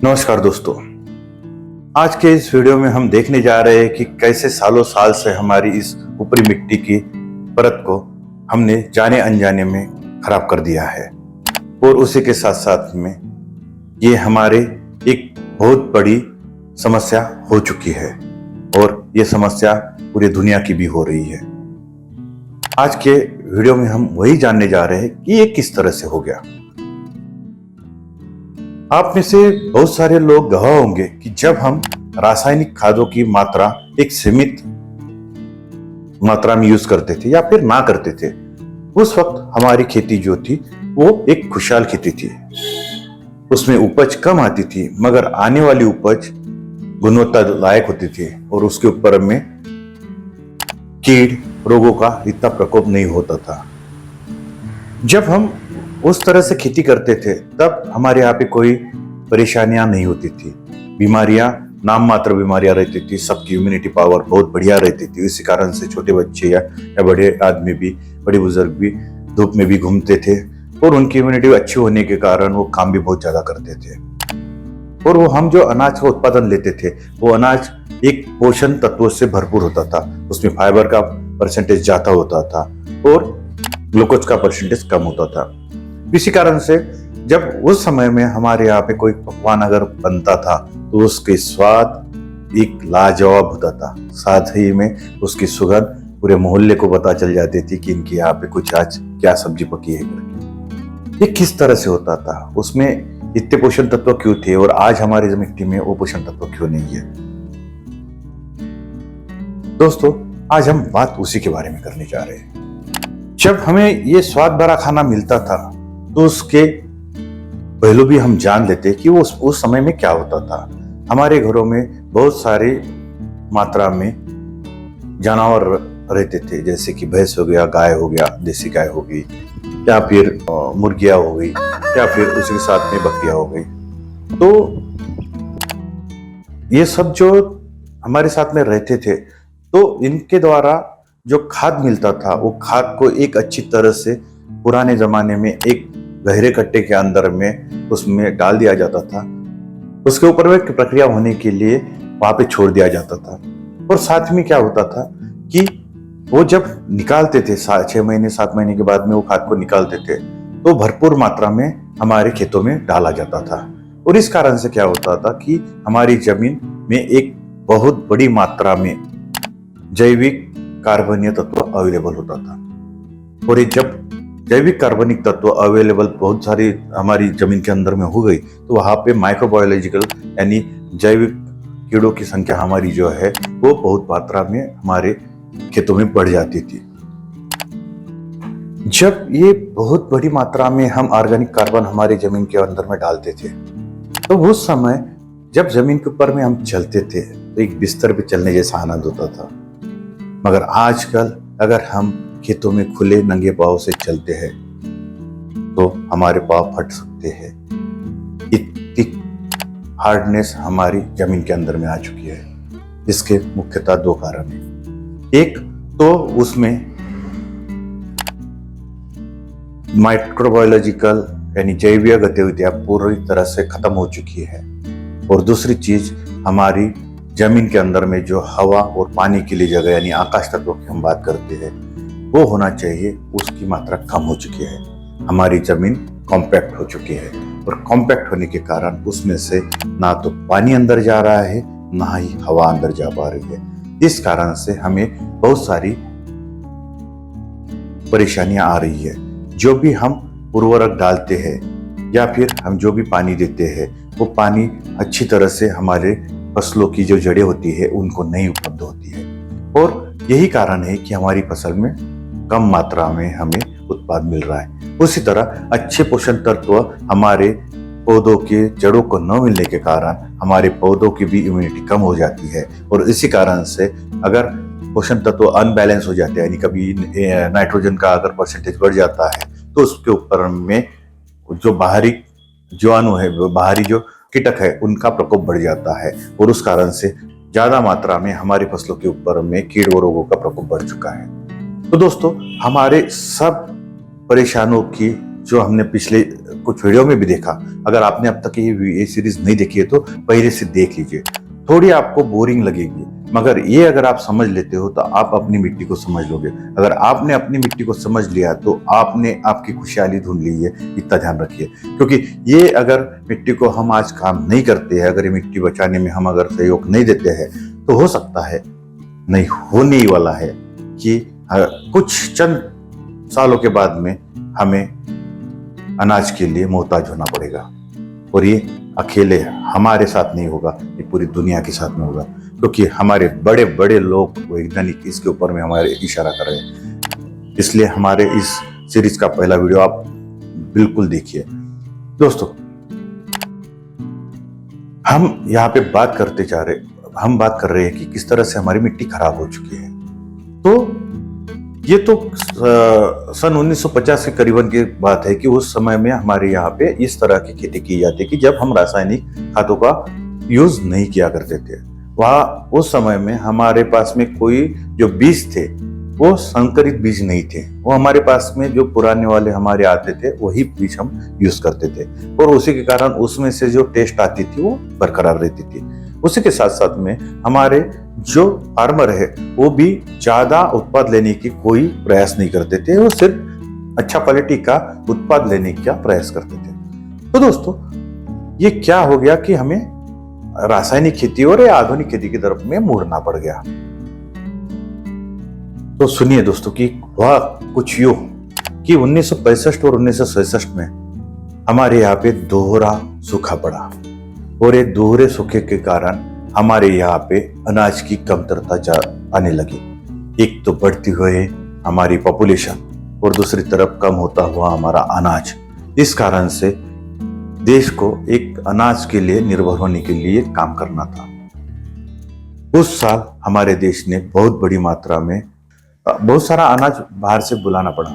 नमस्कार दोस्तों। आज के इस वीडियो में हम देखने जा रहे हैं कि कैसे सालों साल से हमारी इस ऊपरी मिट्टी की परत को हमने जाने अनजाने में खराब कर दिया है और उसी के साथ साथ में ये हमारे एक बहुत बड़ी समस्या हो चुकी है और ये समस्या पूरी दुनिया की भी हो रही है। आज के वीडियो में हम वही जानने जा रहे हैं कि ये किस तरह से हो गया। आप में से बहुत सारे लोग गवाह होंगे कि जब हम रासायनिक खादों की मात्रा एक सीमित मात्रा में यूज करते थे या फिर ना करते थे, उस वक्त हमारी खेती जो थी वो एक खुशहाल खेती थी। उसमें उपज कम आती थी मगर आने वाली उपज गुणवत्ता लायक होती थी और उसके ऊपर में कीड़ रोगों का इतना प्रकोप नहीं होता था। जब हम उस तरह से खेती करते थे तब हमारे यहाँ पे कोई परेशानियां नहीं होती थी। बीमारियां नाम मात्र बीमारियां रहती थी, सबकी इम्यूनिटी पावर बहुत बढ़िया रहती थी। इसी कारण से छोटे बच्चे या बड़े आदमी भी, बड़े बुजुर्ग भी धूप में भी घूमते थे और उनकी इम्यूनिटी अच्छी होने के कारण वो काम भी बहुत ज्यादा करते थे। और वो हम जो अनाज का उत्पादन लेते थे वो अनाज एक पोषण तत्वों से भरपूर होता था। उसमें फाइबर का परसेंटेज ज्यादा होता था और ग्लूकोज का परसेंटेज कम होता था। इसी कारण से जब उस समय में हमारे यहाँ पे कोई पकवान अगर बनता था तो उसके स्वाद एक लाजवाब होता था। साथ ही में उसकी सुगंध पूरे मोहल्ले को पता चल जाती थी कि इनके यहाँ पे कुछ आज क्या सब्जी पकी है करके। ये किस तरह से होता था, उसमें इतने पोषण तत्व क्यों थे और आज हमारी मिट्टी में वो पोषण तत्व क्यों नहीं है। दोस्तों, आज हम बात उसी के बारे में करने जा रहे हैं। जब हमें ये स्वाद भरा खाना मिलता था तो उसके पहलू भी हम जान लेते कि वो उस समय में क्या होता था। हमारे घरों में बहुत सारी मात्रा में जानवर रहते थे, जैसे कि भैंस हो गया, गाय हो गया, देसी गाय हो गई या फिर मुर्गियां हो गई या फिर उसी के साथ में बकरियां हो गई। तो ये सब जो हमारे साथ में रहते थे तो इनके द्वारा जो खाद मिलता था वो खाद को एक अच्छी तरह से पुराने जमाने में एक गहरे कट्टे के अंदर में उसमें डाल दिया जाता था। उसके ऊपर में प्रक्रिया होने के लिए वहां पे छोड़ दिया जाता था। और साथ में क्या होता था कि वो जब निकालते थे 6 महीने 7 महीने के बाद में वो खाद को निकालते थे तो भरपूर मात्रा में हमारे खेतों में डाला जाता था। और इस कारण से क्या होता था कि हमारी जमीन में एक बहुत बड़ी मात्रा में जैविक कार्बनीय तत्व अवेलेबल होता था। और ये जब जैविक कार्बनिक तत्व अवेलेबल बहुत सारी हमारी जमीन के अंदर में हो गई तो वहां पे माइक्रोबायोलॉजिकल यानी जैविक कीड़ों की संख्या हमारी जो है वो बहुत मात्रा में हमारे खेतों में बढ़ जाती थी। जब ये बहुत बड़ी मात्रा में हम ऑर्गेनिक कार्बन हमारी जमीन के अंदर में डालते थे तो उस समय जब जमीन के ऊपर में हम चलते थे तो एक बिस्तर पे चलने जैसा आनंद होता था। मगर आजकल अगर हम खेतों में खुले नंगे पांव से चलते हैं तो हमारे पांव फट सकते हैं। इतनी हार्डनेस हमारी जमीन के अंदर में आ चुकी है। इसके मुख्यतः 2 कारण हैं। एक तो उसमें माइक्रोबायोलॉजिकल यानी जैविक गतिविधियां पूरी तरह से खत्म हो चुकी है और दूसरी चीज हमारी जमीन के अंदर में जो हवा और पानी के लिए जगह यानी आकाश तत्वों की हम बात करते हैं वो होना चाहिए, उसकी मात्रा कम हो चुकी है। हमारी जमीन कॉम्पैक्ट हो चुकी है और कॉम्पैक्ट होने के कारण उसमें से ना तो पानी अंदर जा रहा है ना ही हवा अंदर जा पा रही है। इस कारण से हमें बहुत सारी परेशानियां आ रही है। जो भी हम उर्वरक डालते हैं या फिर हम जो भी पानी देते हैं वो पानी अच्छी तरह से हमारे फसलों की जो जड़ें होती है उनको नहीं उपलब्ध होती है और यही कारण है कि हमारी फसल में कम मात्रा में हमें उत्पाद मिल रहा है। उसी तरह अच्छे पोषण तत्व हमारे पौधों के जड़ों को न मिलने के कारण हमारे पौधों की भी इम्यूनिटी कम हो जाती है और इसी कारण से अगर पोषण तत्व अनबैलेंस हो जाते हैं यानी कभी नाइट्रोजन का अगर परसेंटेज बढ़ जाता है तो उसके ऊपर में जो बाहरी जीवाणु है, बाहरी जो कीटक है उनका प्रकोप बढ़ जाता है और उस कारण से ज्यादा मात्रा में हमारी फसलों के ऊपर में कीड़ व रोगों का प्रकोप बढ़ चुका है। तो दोस्तों, हमारे सब परेशानियों की जो हमने पिछले कुछ वीडियो में भी देखा, अगर आपने अब तक ये सीरीज नहीं देखी है तो पहले से देख लीजिए। थोड़ी आपको बोरिंग लगेगी, मगर ये अगर आप समझ लेते हो तो आप अपनी मिट्टी को समझ लोगे। अगर आपने अपनी मिट्टी को समझ लिया तो आपने आपकी खुशहाली ढूंढ ली है, इतना ध्यान रखिए। क्योंकि ये अगर मिट्टी को हम आज काम नहीं करते हैं, अगर ये मिट्टी बचाने में हम अगर सहयोग नहीं देते हैं, तो हो सकता है, नहीं होने ही वाला है कि कुछ चंद सालों के बाद में हमें अनाज के लिए मोहताज होना पड़ेगा। और ये अकेले हमारे साथ नहीं होगा, ये पूरी दुनिया के साथ में होगा, क्योंकि हमारे बड़े बड़े लोग वैज्ञानिक इसके ऊपर में हमारे इशारा कर रहे हैं। इसलिए हमारे इस सीरीज का पहला वीडियो आप बिल्कुल देखिए। दोस्तों, हम यहाँ पे बात कर रहे हैं कि किस तरह से हमारी मिट्टी खराब हो चुकी है। तो ये तो सन 1950 के करीबन की बात है कि उस समय में हमारे यहाँ पे इस तरह की खेती की जाती कि जब हम रासायनिक खादों का यूज नहीं किया करते थे। वहाँ उस समय में हमारे पास में कोई जो बीज थे वो संकरित बीज नहीं थे, वो हमारे पास में जो पुराने वाले हमारे आते थे वही बीज हम यूज करते थे, और उसी के कारण उसमें से जो टेस्ट आती थी वो बरकरार रहती थी। उसी के साथ साथ में हमारे जो फार्मर है वो भी ज्यादा उत्पाद लेने की कोई प्रयास नहीं करते थे, वो सिर्फ अच्छा क्वालिटी का उत्पाद लेने का प्रयास करते थे। तो दोस्तों, ये क्या हो गया कि हमें रासायनिक खेती और आधुनिक खेती की तरफ में मुड़ना पड़ गया। तो सुनिए दोस्तों कि वह कुछ यूं कि 1965 और 1966 में हमारे यहाँ पे दोहरा सूखा पड़ा, और ये दोहरे सूखे के कारण हमारे यहाँ पे अनाज की कमतरता आने लगी। एक तो बढ़ती हुई हमारी पॉपुलेशन और दूसरी तरफ कम होता हुआ हमारा अनाज। इस कारण से देश को एक अनाज के लिए निर्भर होने के लिए काम करना था। उस साल हमारे देश ने बहुत बड़ी मात्रा में बहुत सारा अनाज बाहर से बुलाना पड़ा,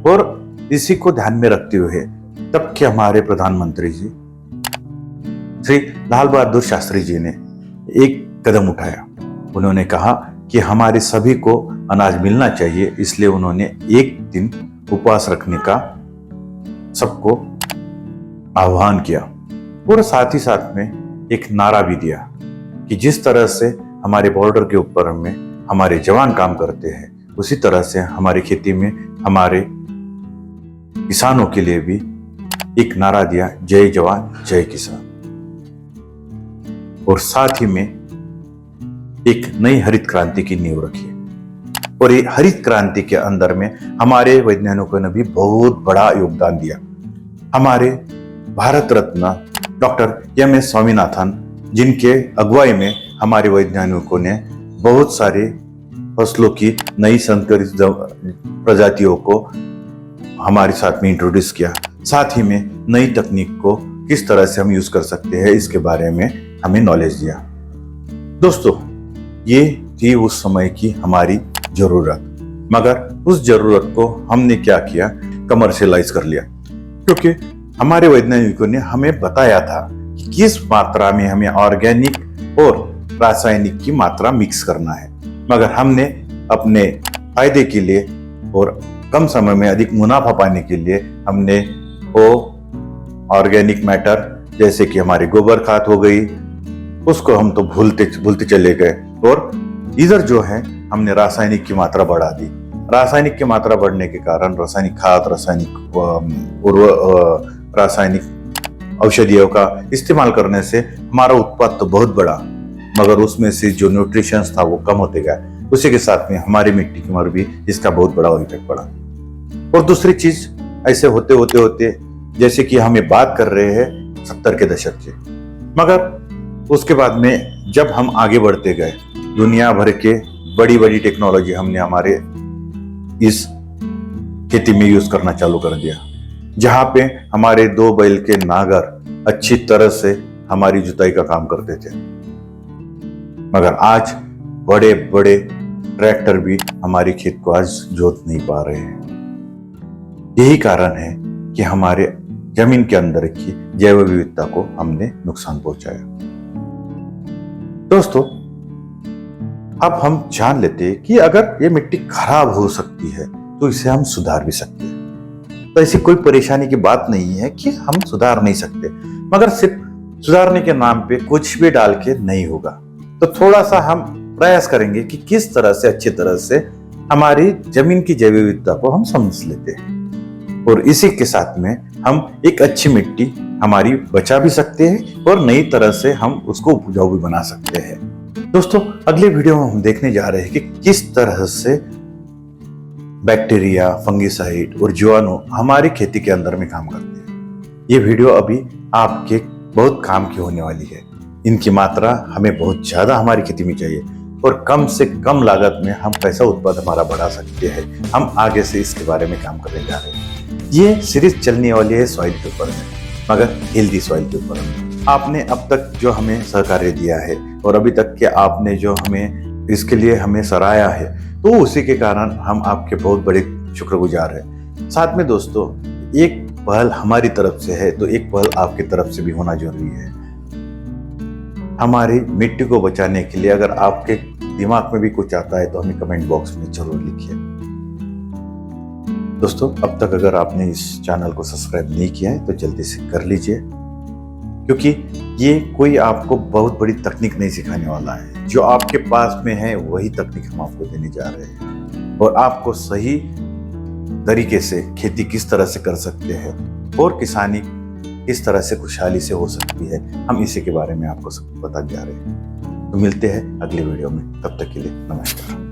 और इसी को ध्यान में रखते हुए तब के हमारे प्रधानमंत्री जी श्री लाल बहादुर शास्त्री जी ने एक कदम उठाया। उन्होंने कहा कि हमारे सभी को अनाज मिलना चाहिए, इसलिए उन्होंने एक दिन उपवास रखने का सबको आह्वान किया, और साथ ही साथ में एक नारा भी दिया कि जिस तरह से हमारे बॉर्डर के ऊपर में हमारे जवान काम करते हैं, उसी तरह से हमारी खेती में हमारे किसानों के लिए भी एक नारा दिया, जय जवान जय किसान। और साथ ही में एक नई हरित क्रांति की नींव रखी। और ये हरित क्रांति के अंदर में हमारे वैज्ञानिकों ने भी बहुत बड़ा योगदान दिया। हमारे भारत रत्न डॉक्टर एम.एस. स्वामीनाथन, जिनके अगुवाई में हमारे वैज्ञानिकों ने बहुत सारे फसलों की नई संकरित प्रजातियों को हमारे साथ में इंट्रोड्यूस किया। साथ ही में नई तकनीक को किस तरह से हम यूज कर सकते हैं इसके बारे में हमें नॉलेज दिया। दोस्तों, ये थी उस समय की हमारी जरूरत, मगर उस जरूरत को हमने क्या किया, कमर्शियलाइज कर लिया। क्योंकि हमारे वैज्ञानिकों ने हमें बताया था कि किस मात्रा में हमें ऑर्गेनिक और रासायनिक की मात्रा मिक्स करना है, मगर हमने अपने फायदे के लिए और कम समय में अधिक मुनाफा पाने के लिए हमने वो ऑर्गेनिक मैटर जैसे कि हमारी गोबर खाद हो गई, उसको हम तो भूलते चले गए, और इधर जो है हमने रासायनिक की मात्रा बढ़ा दी। रासायनिक की मात्रा बढ़ने के कारण रासायनिक खाद, रासायनिक औषधियों का इस्तेमाल करने से हमारा उत्पाद तो बहुत बढ़ा, मगर उसमें से जो न्यूट्रिशंस था वो कम होते गया। उसी के साथ में हमारी मिट्टी की ऊपर भी इसका बहुत बड़ा इफेक्ट पड़ा। और दूसरी चीज, ऐसे होते होते जैसे कि हमें बात कर रहे हैं 70 के दशक के, मगर उसके बाद में जब हम आगे बढ़ते गए, दुनिया भर के बड़ी बड़ी टेक्नोलॉजी हमने हमारे इस खेती में यूज करना चालू कर दिया, जहां पे हमारे 2 बैल के नागर अच्छी तरह से हमारी जुताई का काम करते थे, मगर आज बड़े बड़े ट्रैक्टर भी हमारे खेत को आज जोत नहीं पा रहे हैं। यही कारण है कि हमारे जमीन के अंदर की जैव विविधता को हमने नुकसान पहुंचाया। दोस्तों, अब हम जान लेते हैं कि अगर ये मिट्टी खराब हो सकती है तो इसे हम सुधार भी सकते हैं। तो ऐसी कोई परेशानी की बात नहीं है कि हम सुधार नहीं सकते, मगर सिर्फ सुधारने के नाम पे कुछ भी डाल के नहीं होगा। तो थोड़ा सा हम प्रयास करेंगे कि किस तरह से अच्छी तरह से हमारी जमीन की जैव विविधता को हम समझ लेते हैं, और इसी के साथ में हम एक अच्छी मिट्टी हमारी बचा भी सकते हैं और नई तरह से हम उसको उपजाऊ भी बना सकते हैं। दोस्तों, अगले वीडियो में हम देखने जा रहे हैं कि किस तरह से बैक्टीरिया, फंगिसाइड और जीवाणु हमारी खेती के अंदर में काम करते हैं। ये वीडियो अभी आपके बहुत काम की होने वाली है। इनकी मात्रा हमें बहुत ज्यादा हमारी खेती में चाहिए और कम से कम लागत में हम कैसा उत्पादन हमारा बढ़ा सकते हैं, हम आगे से इसके बारे में काम करने जा रहे हैं। ये सीरीज चलने वाली है सॉइल के ऊपर में, मगर हेल्दी सॉइल के ऊपर में। आपने अब तक जो हमें सहकार्य दिया है और अभी तक के आपने जो हमें इसके लिए हमें सराहा है, तो उसी के कारण हम आपके बहुत बड़े शुक्रगुजार हैं। साथ में दोस्तों, एक पहल हमारी तरफ से है तो एक पहल आपकी तरफ से भी होना जरूरी है। हमारी मिट्टी को बचाने के लिए अगर आपके दिमाग में भी कुछ आता है तो हमें कमेंट बॉक्स में जरूर लिखिए। दोस्तों, अब तक अगर आपने इस चैनल को सब्सक्राइब नहीं किया है तो जल्दी से कर लीजिए, क्योंकि ये कोई आपको बहुत बड़ी तकनीक नहीं सिखाने वाला है। जो आपके पास में है वही तकनीक हम आपको देने जा रहे हैं, और आपको सही तरीके से खेती किस तरह से कर सकते हैं और किसानी किस तरह से खुशहाली से हो सकती है, हम इसी के बारे में आपको सब बताने जा रहे हैं। तो मिलते हैं अगले वीडियो में, तब तक के लिए नमस्कार।